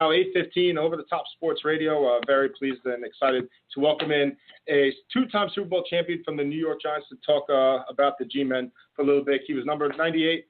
Now 8:15 over the top sports radio. Very pleased and excited to welcome in a two-time Super Bowl champion from the New York Giants to talk about the G-Men for a little bit. He was number 58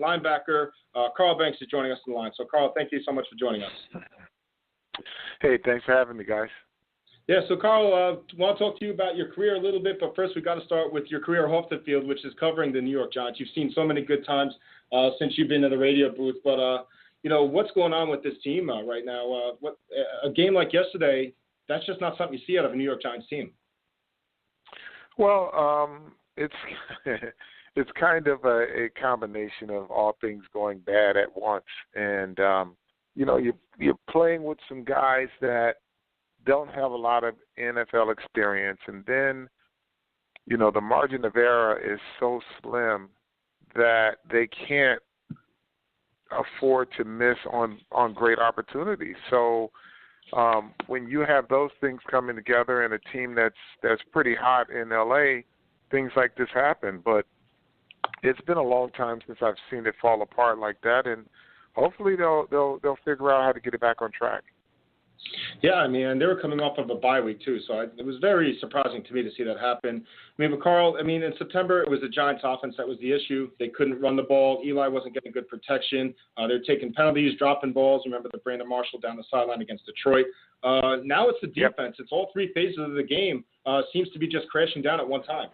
linebacker. Carl Banks is joining us on the line. So, Carl, thank you so much for joining us. Hey, thanks for having me, guys. Yeah, so Carl, I want to talk to you about your career a little bit, but first we got to start with your career off the field, which is covering the New York Giants. You've seen so many good times since you've been in the radio booth, but what's going on with this team right now? A game like yesterday, that's just not something you see out of a New York Giants team. Well, it's it's kind of a combination of all things going bad at once, and you're playing with some guys that don't have a lot of NFL experience, and then the margin of error is so slim that they can't afford to miss on great opportunities. So when you have those things coming together in a team that's pretty hot in LA, things like this happen. But it's been a long time since I've seen it fall apart like that, and hopefully they'll figure out how to get it back on track. Yeah, I mean, and they were coming off of a bye week too, so it was very surprising to me to see that happen. I mean, but Carl, in September it was the Giants' offense that was the issue. They couldn't run the ball. Eli wasn't getting good protection. They were taking penalties, dropping balls. Remember the Brandon Marshall down the sideline against Detroit. Now it's the defense. Yep. It's all three phases of the game. Seems to be just crashing down at one time.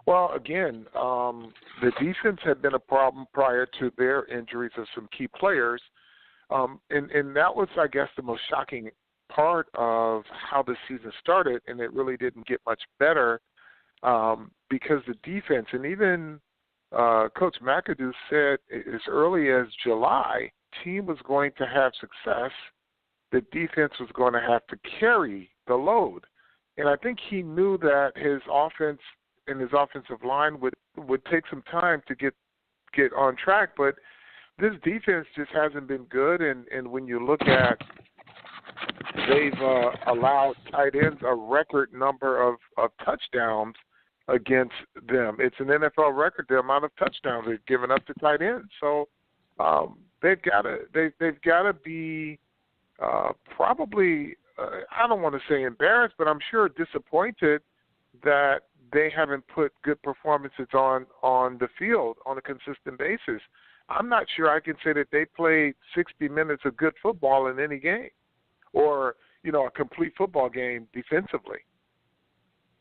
Well, again, the defense had been a problem prior to their injuries of some key players. And that was, I guess, the most shocking part of how the season started, and it really didn't get much better because the defense, and even Coach McAdoo said as early as July, team was going to have success. The defense was going to have to carry the load. And I think he knew that his offense and his offensive line would take some time to get on track, but this defense just hasn't been good, and when you look at, they've allowed tight ends a record number of touchdowns against them. It's an NFL record, the amount of touchdowns they've given up to tight ends. So they've got to be probably I don't want to say embarrassed, but I'm sure disappointed that they haven't put good performances on the field on a consistent basis. I'm not sure I can say that they played 60 minutes of good football in any game or, a complete football game defensively.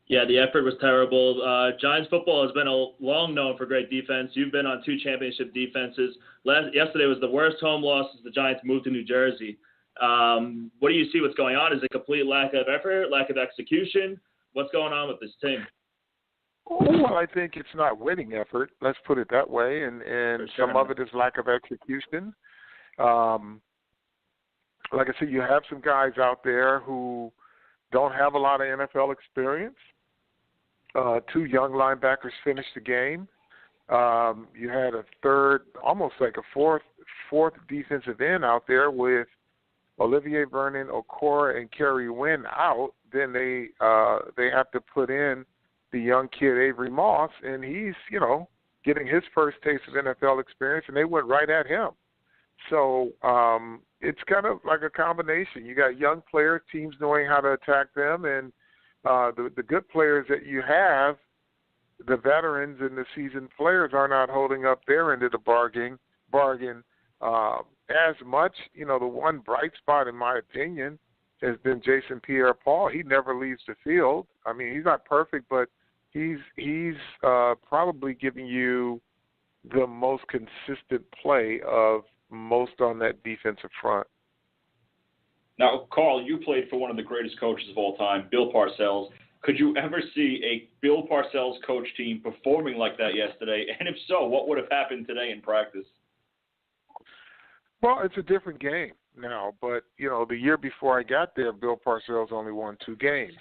Yeah, the effort was terrible. Giants football has been long known for great defense. You've been on 2 championship defenses. Yesterday was the worst home loss since the Giants moved to New Jersey. What do you see what's going on? Is it complete lack of effort, lack of execution? What's going on with this team? Well, I think it's not winning effort. Let's put it that way, and some of it is lack of execution. Like I said, you have some guys out there who don't have a lot of NFL experience. 2 young linebackers finished the game. You had a third, almost like a fourth defensive end out there with Olivier Vernon, Okora, and Kerry Wynn out. Then they have to put in the young kid Avery Moss, and he's, getting his first taste of NFL experience, and they went right at him. So it's kind of like a combination. You got young players, teams knowing how to attack them, and the good players that you have, the veterans and the seasoned players, are not holding up their end of the bargain as much. The one bright spot, in my opinion, has been Jason Pierre-Paul. He never leaves the field. I mean, he's not perfect, but he's probably giving you the most consistent play of most on that defensive front. Now, Carl, you played for one of the greatest coaches of all time, Bill Parcells. Could you ever see a Bill Parcells coach team performing like that yesterday? And if so, what would have happened today in practice? Well, it's a different game now, but, the year before I got there, Bill Parcells only won 2 games.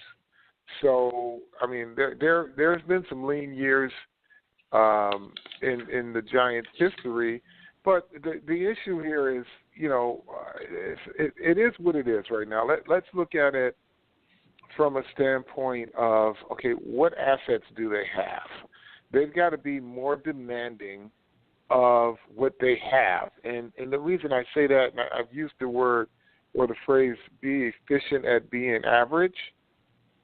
So, I mean, there's been some lean years in the Giants' history, but the issue here is, it is what it is right now. Let's look at it from a standpoint of, okay, what assets do they have? They've got to be more demanding of what they have. And the reason I say that, and I've used the word or the phrase be efficient at being average,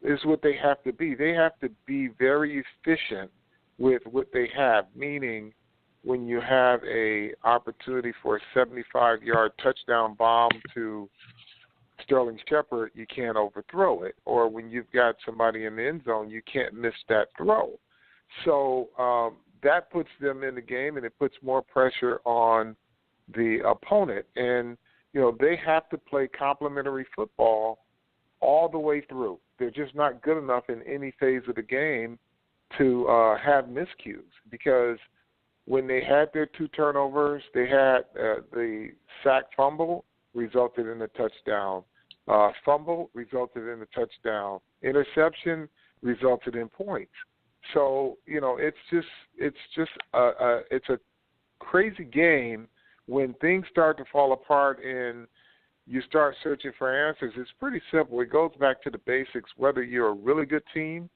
is what they have to be. They have to be very efficient with what they have, meaning when you have a opportunity for a 75-yard touchdown bomb to Sterling Shepard, you can't overthrow it. Or when you've got somebody in the end zone, you can't miss that throw. So that puts them in the game, and it puts more pressure on the opponent. And, you know, they have to play complementary football all the way through. They're just not good enough in any phase of the game to have miscues, because when they had their 2 turnovers, they had the sack fumble resulted in a touchdown. Fumble resulted in a touchdown. Interception resulted in points. So, you know, it's a crazy game when things start to fall apart and you start searching for answers. It's pretty simple. It goes back to the basics, whether you're a really good team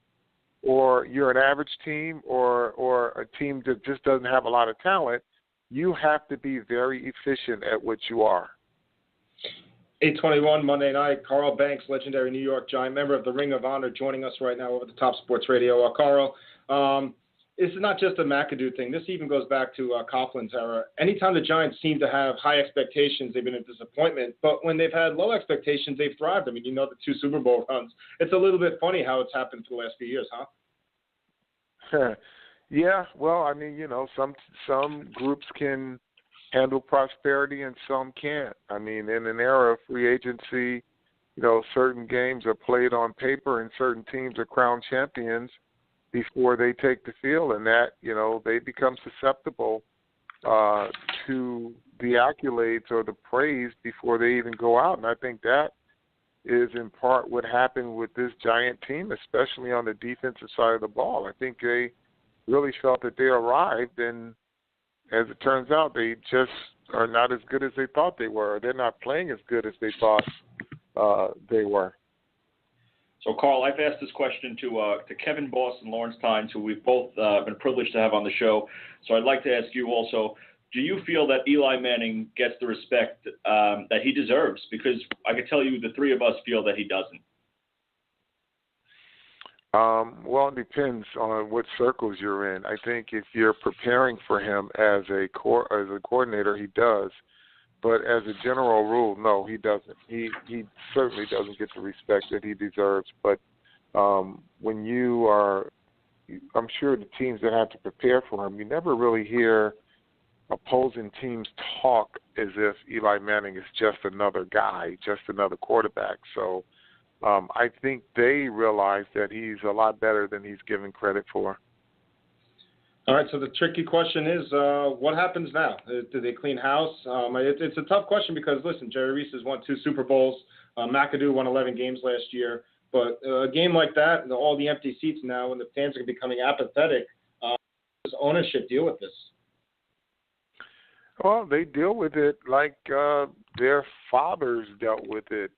or you're an average team or a team that just doesn't have a lot of talent. You have to be very efficient at what you are. 8:21 Monday night. Carl Banks, legendary New York Giant, member of the Ring of Honor, joining us right now over the Top Sports Radio. Carl, this is not just a McAdoo thing. This even goes back to Coughlin's era. Anytime the Giants seem to have high expectations, they've been a disappointment. But when they've had low expectations, they've thrived. I mean, you know, the 2 Super Bowl runs. It's a little bit funny how it's happened for the last few years, huh? Yeah, well, I mean, you know, some groups can handle prosperity and some can't. I mean, in an era of free agency, you know, certain games are played on paper and certain teams are crowned champions before they take the field, and that, you know, they become susceptible to the accolades or the praise before they even go out. And I think that is in part what happened with this Giant team, especially on the defensive side of the ball. I think they really felt that they arrived, and as it turns out, they just are not as good as they thought they were. They're not playing as good as they thought they were. So, Carl, I've asked this question to Kevin Boss and Lawrence Tynes, who we've both been privileged to have on the show. So I'd like to ask you also, do you feel that Eli Manning gets the respect that he deserves? Because I can tell you the 3 of us feel that he doesn't. Well, it depends on what circles you're in. I think if you're preparing for him as a coordinator, he does. But as a general rule, no, he doesn't. He certainly doesn't get the respect that he deserves. But when you are, I'm sure the teams that have to prepare for him, you never really hear opposing teams talk as if Eli Manning is just another guy, just another quarterback. So I think they realize that he's a lot better than he's given credit for. All right, so the tricky question is, what happens now? Do they clean house? It's a tough question because, listen, Jerry Reese has won 2 Super Bowls. McAdoo won 11 games last year. But a game like that, and all the empty seats now, and the fans are becoming apathetic, does ownership deal with this? Well, they deal with it like their fathers dealt with it.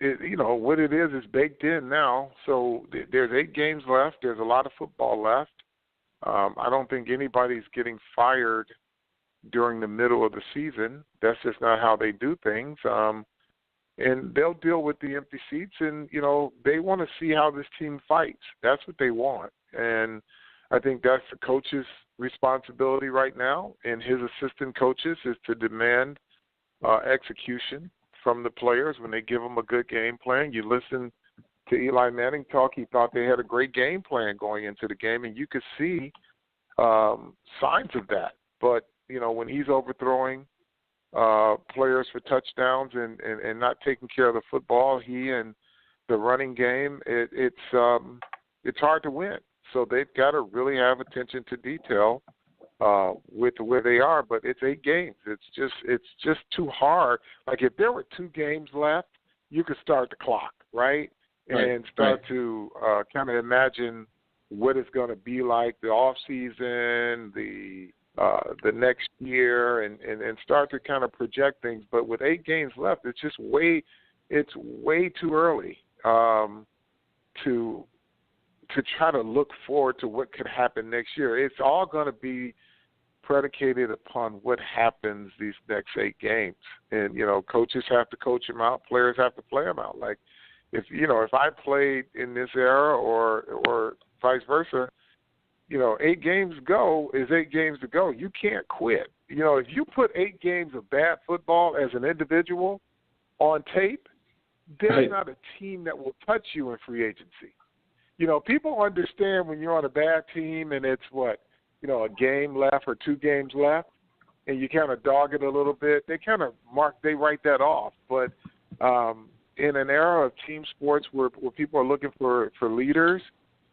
You know, what it is baked in now. So there's 8 games left. There's a lot of football left. I don't think anybody's getting fired during the middle of the season. That's just not how they do things. And they'll deal with the empty seats, and, you know, they want to see how this team fights. That's what they want. And I think that's the coach's responsibility right now, and his assistant coaches, is to demand execution from the players when they give them a good game plan. You listen to Eli Manning talk, he thought they had a great game plan going into the game, and you could see signs of that. But, you know, when he's overthrowing players for touchdowns and not taking care of the football, he and the running game, it's hard to win. So they've got to really have attention to detail with where they are, but it's 8 games. It's just too hard. Like if there were 2 games left, you could start the clock, right? And start to kind of imagine what it's going to be like the off season, the next year, and start to kind of project things. But with 8 games left, it's way too early to to try to look forward to what could happen next year. It's all going to be predicated upon what happens these next 8 games. And, coaches have to coach them out, players have to play them out. Like, if I played in this era or vice versa, 8 games to go is 8 games to go. You can't quit. If you put 8 games of bad football as an individual on tape, there's not a team that will touch you in free agency. People understand when you're on a bad team and it's a game left or 2 games left, and you kind of dog it a little bit. They write that off. But in an era of team sports where people are looking for leaders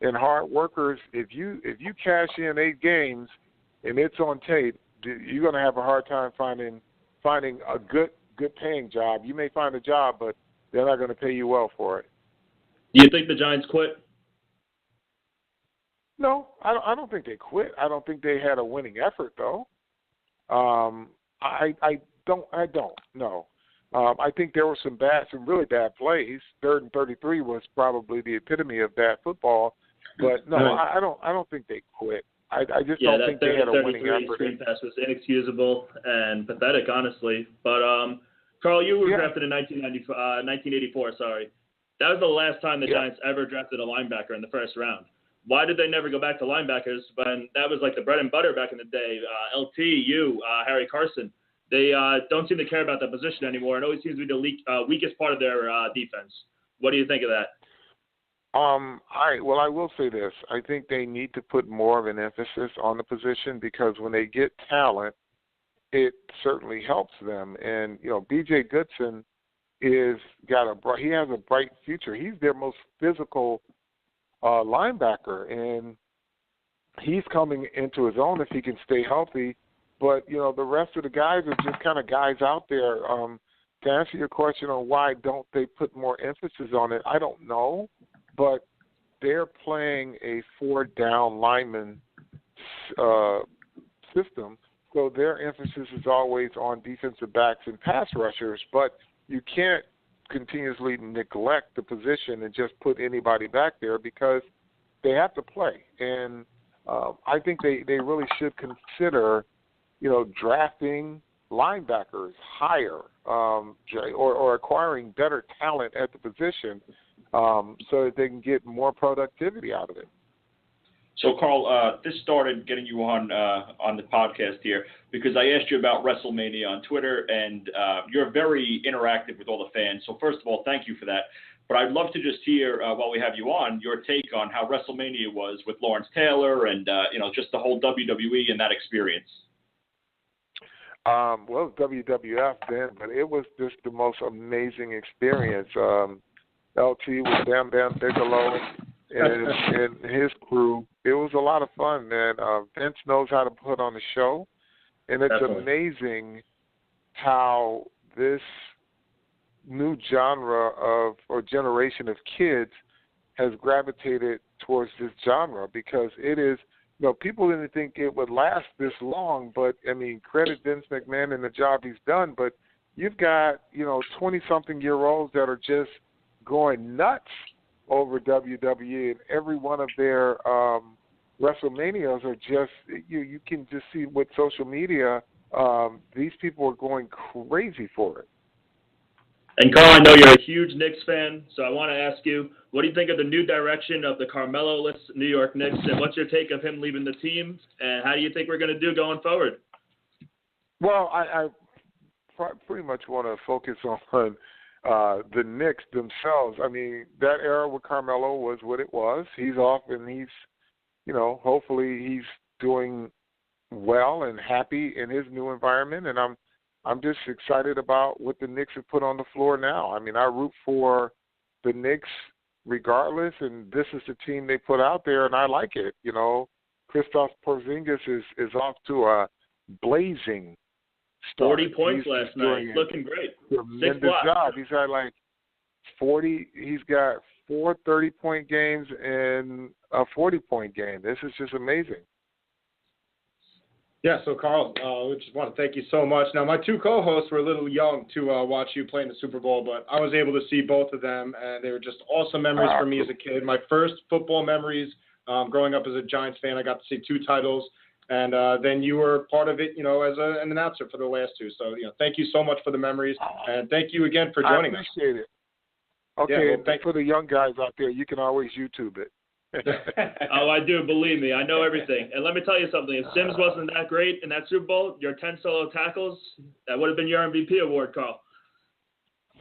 and hard workers, if you cash in 8 games and it's on tape, you're going to have a hard time finding a good paying job. You may find a job, but they're not going to pay you well for it. Do you think the Giants quit? No, I don't think they quit. I don't think they had a winning effort, though. I don't. No. I think there were some really bad plays. 3rd and 33 was probably the epitome of bad football. But no, I don't think they quit. I just don't think they had a winning effort. Screen pass was inexcusable and pathetic, honestly. But Carl, you were drafted in 1984. Sorry, that was the last time the Giants ever drafted a linebacker in the first round. Why did they never go back to linebackers when that was like the bread and butter back in the day? LT, Harry Carson. They don't seem to care about that position anymore. It always seems to be the weakest part of their defense. What do you think of that? I will say this. I think they need to put more of an emphasis on the position because when they get talent, it certainly helps them. And, B.J. Goodson he has a bright future. He's their most physical linebacker, and he's coming into his own if he can stay healthy. But, the rest of the guys are just kind of guys out there. To answer your question on why don't they put more emphasis on it, I don't know. But they're playing a 4-down lineman system, so their emphasis is always on defensive backs and pass rushers. But you can't continuously neglect the position and just put anybody back there because they have to play. And I think they really should consider, drafting linebackers higher or acquiring better talent at the position so that they can get more productivity out of it. So, Carl, this started getting you on the podcast here because I asked you about WrestleMania on Twitter, and you're very interactive with all the fans. So, first of all, thank you for that. But I'd love to just hear, while we have you on, your take on how WrestleMania was with Lawrence Taylor and, just the whole WWE and that experience. Well, it was WWF then, but it was just the most amazing experience. LT with Bam Bam Bigelow and his crew. It was a lot of fun, man. Vince knows how to put on a show, and it's amazing how this new genre or generation of kids has gravitated towards this genre because it is, people didn't think it would last this long, but, credit Vince McMahon and the job he's done, but you've got, 20-something-year-olds that are just going nuts over WWE, and every one of their WrestleManias are just, you can just see with social media, these people are going crazy for it. And Carl, I know you're a huge Knicks fan, so I want to ask you, what do you think of the new direction of the Carmelo-less New York Knicks, and what's your take of him leaving the team, and how do you think we're going to do going forward? Well, I pretty much want to focus on the Knicks themselves. That era with Carmelo was what it was. He's off, and he's, hopefully he's doing well and happy in his new environment, and I'm just excited about what the Knicks have put on the floor now. I root for the Knicks regardless, and this is the team they put out there, and I like it. Kristaps Porzingis is off to a blazing start. 40 points last night. Looking great. Tremendous job. He's had 40. He's got 4 30-point games and a 40-point game. This is just amazing. Yeah, so Carl, we just want to thank you so much. Now, my two co-hosts were a little young to watch you play in the Super Bowl, but I was able to see both of them, and they were just awesome memories for me as a kid. My first football memories growing up as a Giants fan, I got to see 2 titles, and then you were part of it, as an announcer for the last 2. So, thank you so much for the memories, and thank you again for joining us. I appreciate it. Okay, Yeah, well, and for the young guys out there, you can always YouTube it. Oh, I do. Believe me, I know everything. And let me tell you something. If Sims wasn't that great in that Super Bowl, your 10 solo tackles, that would have been your MVP award, Carl.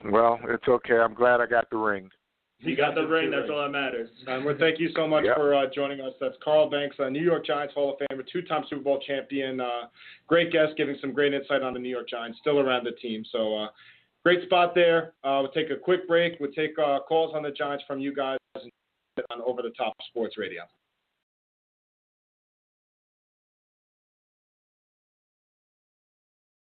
Well, it's okay. I'm glad I got the ring. You got the ring. That's all that matters. Well, thank you so much for joining us. That's Carl Banks, New York Giants Hall of Famer, 2-time Super Bowl champion. Great guest, giving some great insight on the New York Giants, still around the team. So great spot there. We'll take a quick break. We'll take calls on the Giants from you guys on Over the Top Sports Radio.